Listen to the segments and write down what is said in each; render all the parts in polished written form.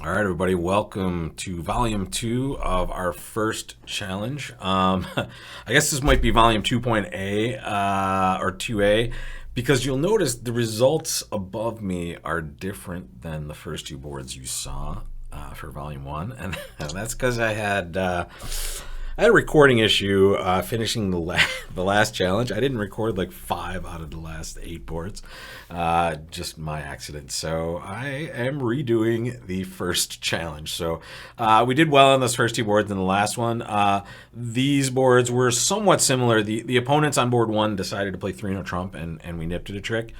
All right, everybody, welcome to volume 2 of our first challenge. I guess this might be volume 2.A or 2A because you'll notice the results above me are different than the first two boards you saw for volume 1. And that's because I had a recording issue finishing the last challenge. I didn't record like 5 out of the last 8 boards. Just my accident. So I am redoing the first challenge. So we did well on those first 2 boards than the last one. These boards were somewhat similar. The opponents on board 1 decided to play 3-no trump, and we nipped it a trick.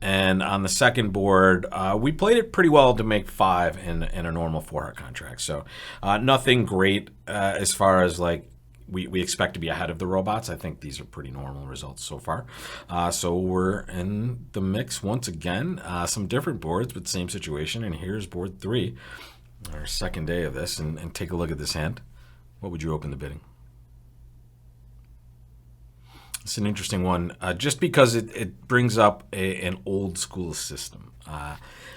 And on the second board, we played it pretty well to make 5 in a normal 4-heart contract. So nothing great as far as like we expect to be ahead of the robots. I think these are pretty normal results so far. So we're in the mix once again. Some different boards, but same situation. And here's board 3, our second day of this. And take a look at this hand. What would you open the bidding? It's an interesting one, just because it brings up an old school system.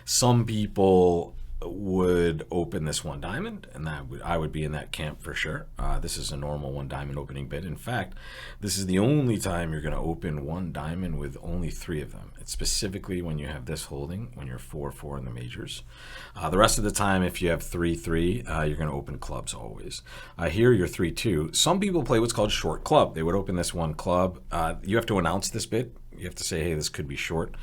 Some people would open this 1 diamond, and I would be in that camp for sure. This is a normal 1 diamond opening bid. In fact, this is the only time you're going to open 1 diamond with only 3 of them. It's specifically when you have this holding, when you're 4-4 in the majors. The rest of the time, if you have 3-3, you're going to open clubs always. Here, you're 3-2. Some people play what's called short club. They would open this 1 club. You have to announce this bid. You have to say, hey, this could be short.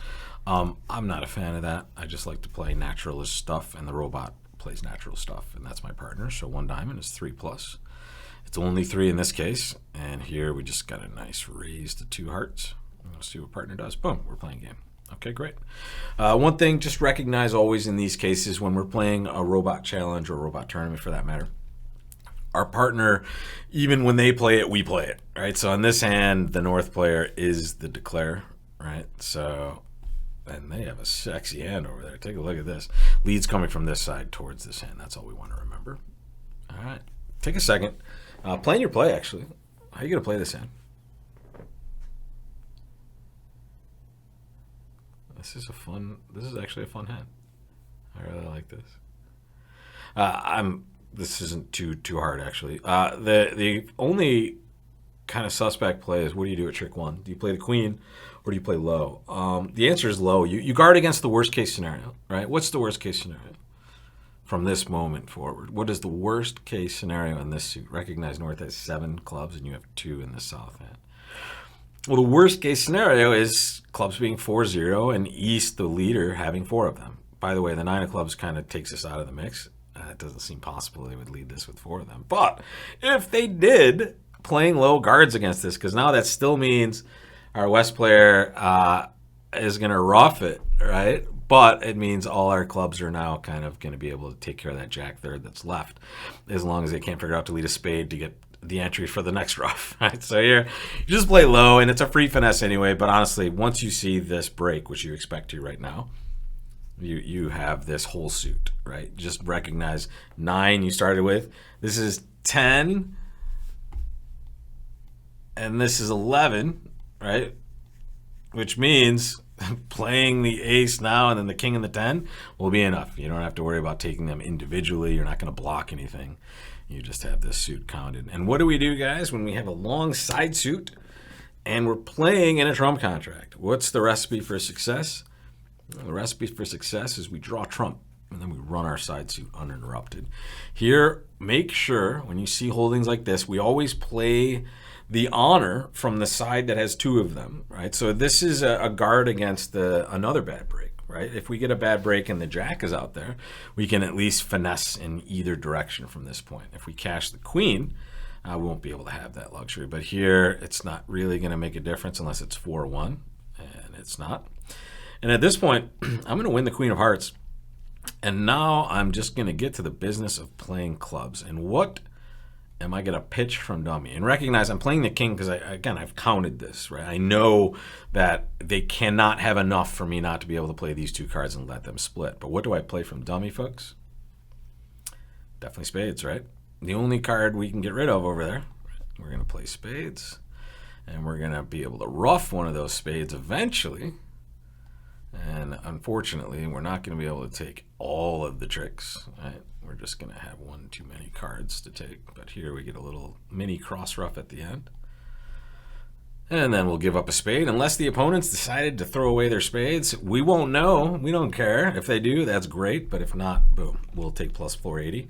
I'm not a fan of that. I just like to play naturalist stuff, and the robot plays natural stuff, and that's my partner. So 1 diamond is 3+. It's only 3 in this case, and here we just got a nice raise to 2 hearts. Let's see what partner does. Boom, we're playing game. Okay, great. One thing, just recognize always in these cases when we're playing a robot challenge or a robot tournament for that matter, our partner, even when they play it, we play it, right? So in this hand, the North player is the declare, right? So, and they have a sexy hand over there. Take a look at this. Lead's coming from this side towards this hand. That's all we want to remember. All right. Take a second. Plan your play, actually. How are you going to play this hand? This is actually a fun hand. I really like this. This isn't too hard, actually. The only kind of suspect play is, what do you do at trick 1? Do you play the queen or do you play low? The answer is low. You guard against the worst case scenario, right? What's the worst case scenario from this moment forward? What is the worst case scenario in this suit? Recognize North has 7 clubs and you have 2 in the South hand. Well, the worst case scenario is clubs being 4-0 and East, the leader, having 4 of them. By the way, the 9 of clubs kind of takes us out of the mix. It doesn't seem possible they would lead this with 4 of them. But if they did, playing low guards against this, because now that still means our West player is going to rough it, right? But it means all our clubs are now kind of going to be able to take care of that jack third that's left, as long as they can't figure out to lead a spade to get the entry for the next rough, right? So you just play low, and it's a free finesse anyway. But honestly, once you see this break, which you expect to right now, you have this whole suit, right? Just recognize 9 you started with. This is 10, and this is 11, right? Which means playing the ace now and then the king and the 10 will be enough. You don't have to worry about taking them individually. You're not going to block anything. You just have this suit counted. And what do we do, guys, when we have a long side suit and we're playing in a trump contract? What's the recipe for success? Well, the recipe for success is we draw trump, and then we run our side suit uninterrupted. Here, make sure when you see holdings like this, we always play the honor from the side that has 2 of them, right? So this is a guard against another bad break, right? If we get a bad break and the jack is out there, we can at least finesse in either direction from this point. If we cash the queen, we won't be able to have that luxury. But here, it's not really going to make a difference unless it's 4-1, and it's not. And at this point, I'm going to win the queen of hearts. And now I'm just going to get to the business of playing clubs. And what am I going to pitch from dummy? And recognize I'm playing the king because, I've counted this, right? I know that they cannot have enough for me not to be able to play these 2 cards and let them split. But what do I play from dummy, folks? Definitely spades, right? The only card we can get rid of over there. We're going to play spades. And we're going to be able to rough one of those spades eventually. And unfortunately, we're not going to be able to take all of the tricks, right? We're just going to have one too many cards to take. But here we get a little mini cross ruff at the end. And then we'll give up a spade. Unless the opponents decided to throw away their spades, we won't know. We don't care. If they do, that's great. But if not, boom, we'll take plus 480.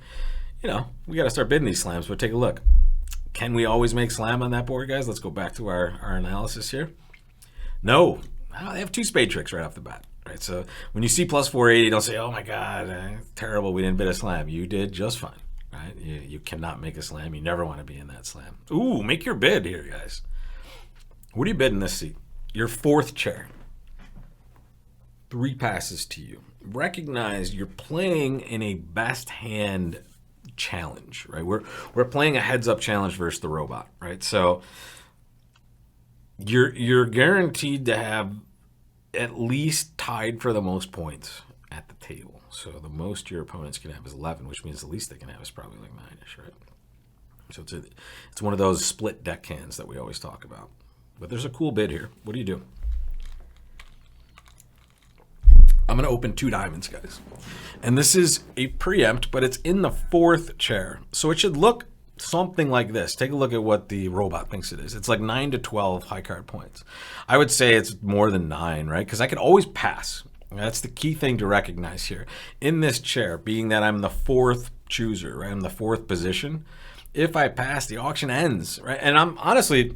You know, we got to start bidding these slams, but take a look. Can we always make slam on that board, guys? Let's go back to our analysis here. No. They have two spade tricks right off the bat. Right, so when you see plus 480, don't say, oh my God, terrible, we didn't bid a slam. You did just fine. Right? You cannot make a slam. You never want to be in that slam. Ooh, make your bid here, guys. What do you bid in this seat? Your fourth chair. 3 passes to you. Recognize you're playing in a best hand challenge, right? We're playing a heads up challenge versus the robot, right? So you're guaranteed to have at least tied for the most points at the table. So the most your opponents can have is 11, which means the least they can have is probably like 9-ish, right? So it's one of those split deck hands that we always talk about. But there's a cool bid here. What do you do? I'm going to open 2 diamonds, guys. And this is a preempt, but it's in the 4th chair. So it should look something like this. Take a look at what the robot thinks it is. It's like 9 to 12 high card points. I would say it's more than 9, right? Because I could always pass. That's the key thing to recognize here. In this chair, being that I'm the 4th chooser, right? I'm the 4th position. If I pass, the auction ends, right? And I'm honestly...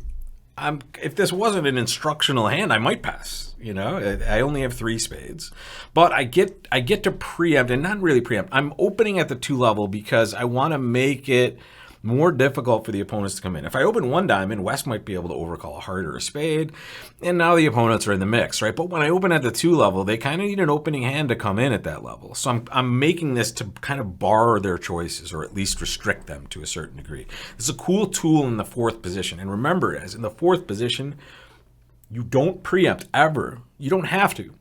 if this wasn't an instructional hand, I might pass. You know, I only have 3 spades, but I get to preempt, and not really preempt. I'm opening at the 2 level because I want to make it more difficult for the opponents to come in. If I open 1 diamond, West might be able to overcall a heart or a spade, and now the opponents are in the mix, right? But when I open at the 2 level, they kind of need an opening hand to come in at that level. So I'm making this to kind of bar their choices, or at least restrict them to a certain degree. This is a cool tool in the 4th position. And remember, guys, in the 4th position, you don't preempt ever. You don't have to.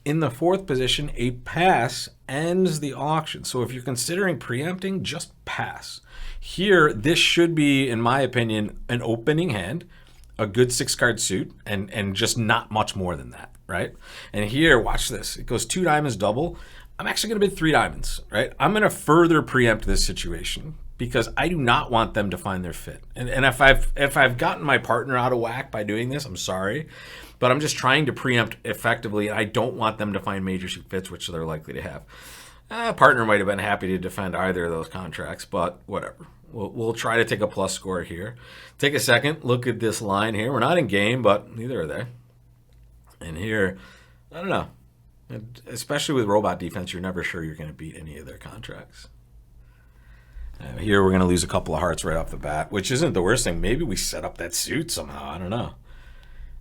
In the 4th position, a pass ends the auction. So if you're considering preempting, just pass. Here, this should be, in my opinion, an opening hand, a good 6-card suit, and just not much more than that, right? And here, watch this. It goes 2 diamonds double. I'm actually going to bid 3 diamonds, right? I'm going to further preempt this situation because I do not want them to find their fit. And if I've gotten my partner out of whack by doing this, I'm sorry. But I'm just trying to preempt effectively, and I don't want them to find major suit fits, which they're likely to have. Partner might have been happy to defend either of those contracts, but whatever. We'll try to take a plus score here. Take a second, look at this line here. We're not in game, but neither are they. And here, I don't know. Especially with robot defense, you're never sure you're going to beat any of their contracts. Here we're going to lose a couple of hearts right off the bat, which isn't the worst thing. Maybe we set up that suit somehow. I don't know.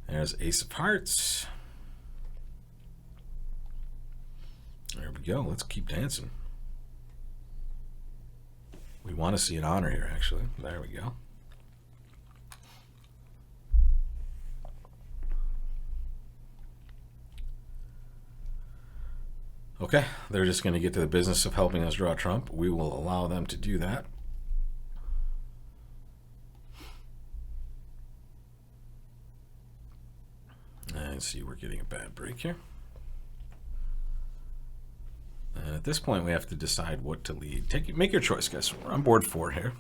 There's Ace of Hearts. There we go. Let's keep dancing. We want to see an honor here, actually. There we go. Okay, they're just going to get to the business of helping us draw trump. We will allow them to do that. And see, we're getting a bad break here. And at this point, we have to decide what to lead. Make your choice, guys. We're on board 4 here.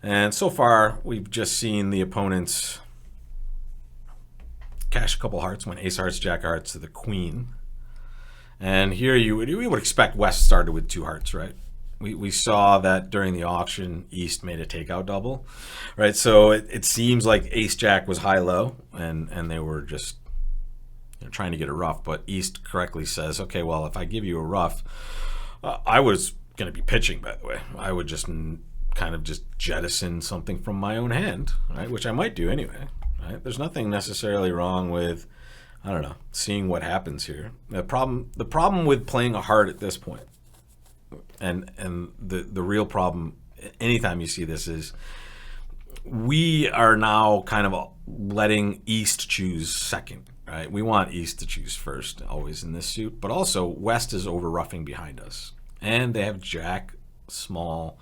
And so far, we've just seen the opponents cash a couple hearts, went Ace Hearts, Jack Hearts to the Queen. And here we would expect West started with 2 hearts, right? We saw that during the auction, East made a takeout double, right? So it seems like Ace Jack was high-low, and they were just trying to get a ruff. But East correctly says, okay, well, if I give you a ruff, I was going to be pitching, by the way. I would just kind of just jettison something from my own hand, right? Which I might do anyway, right? There's nothing necessarily wrong with, I don't know, seeing what happens here. The problem with playing a heart at this point, and the real problem anytime you see this is we are now kind of letting East choose second, right? We want East to choose first always in this suit, but also West is over roughing behind us, and they have Jack small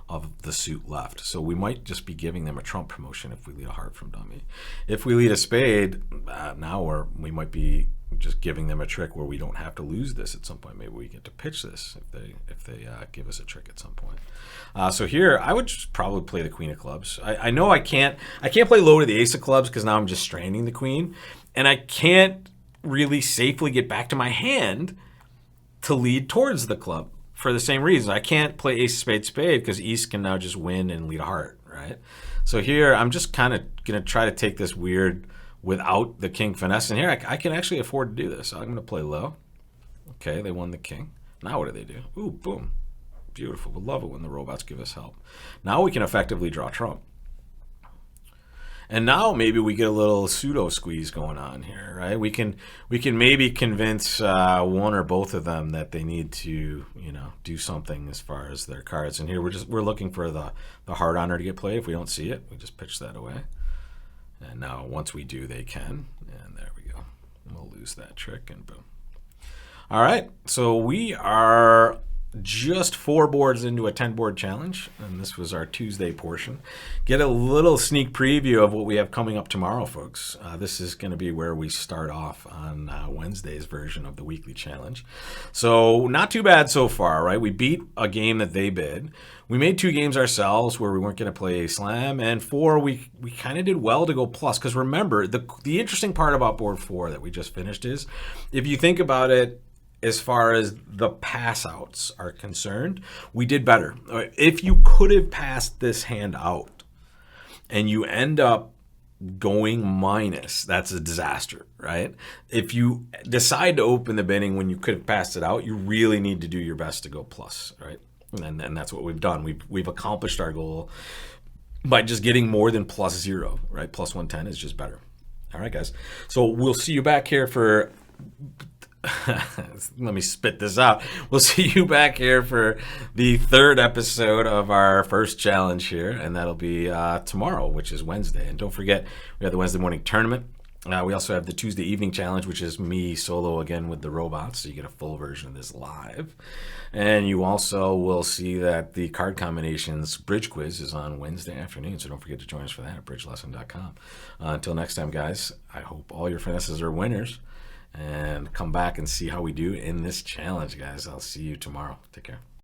of the suit left. So we might just be giving them a trump promotion if we lead a heart from dummy. If we lead a spade, now we might be just giving them a trick where we don't have to lose this at some point. Maybe we get to pitch this if they give us a trick at some point. So here, I would just probably play the queen of clubs. I know I can't play low to the ace of clubs because now I'm just stranding the queen, and I can't really safely get back to my hand to lead towards the club for the same reason. I can't play ace spade spade because East can now just win and lead a heart, right? So here, I'm just kind of going to try to take this weird without the king finesse. And here, I can actually afford to do this. So I'm going to play low. Okay, they won the king. Now what do they do? Ooh, boom. Beautiful. We love it when the robots give us help. Now we can effectively draw trump. And now maybe we get a little pseudo squeeze going on here, right? We can maybe convince one or both of them that they need to, do something as far as their cards. And here we're looking for the heart honor to get played. If we don't see it, we just pitch that away. And now once we do, they can. And there we go. And we'll lose that trick and boom. All right, so we are just 4 boards into a 10-board challenge, and this was our Tuesday portion. Get a little sneak preview of what we have coming up tomorrow, folks. This is going to be where we start off on Wednesday's version of the weekly challenge. So not too bad so far, right? We beat a game that they bid. We made 2 games ourselves where we weren't going to play a slam, and 4 we kind of did well to go plus. Because remember, the interesting part about board 4 that we just finished is, if you think about it, as far as the pass outs are concerned, we did better. If you could have passed this hand out and you end up going minus, that's a disaster, right? If you decide to open the bidding when you could have passed it out, you really need to do your best to go plus, right? And that's what we've done. We've accomplished our goal by just getting more than +0, right? Plus 110 is just better. All right, guys. So we'll see you back here for... Let me spit this out. We'll see you back here for the 3rd episode of our first challenge here, and that'll be tomorrow, which is Wednesday. And don't forget, we have the Wednesday morning tournament. We also have the Tuesday evening challenge, which is me solo again with the robots, so you get a full version of this live. And you also will see that the card combinations bridge quiz is on Wednesday afternoon, so don't forget to join us for that at bridgelesson.com. Until next time, guys, I hope all your finesses are winners. And come back and see how we do in this challenge, guys. I'll see you tomorrow. Take care.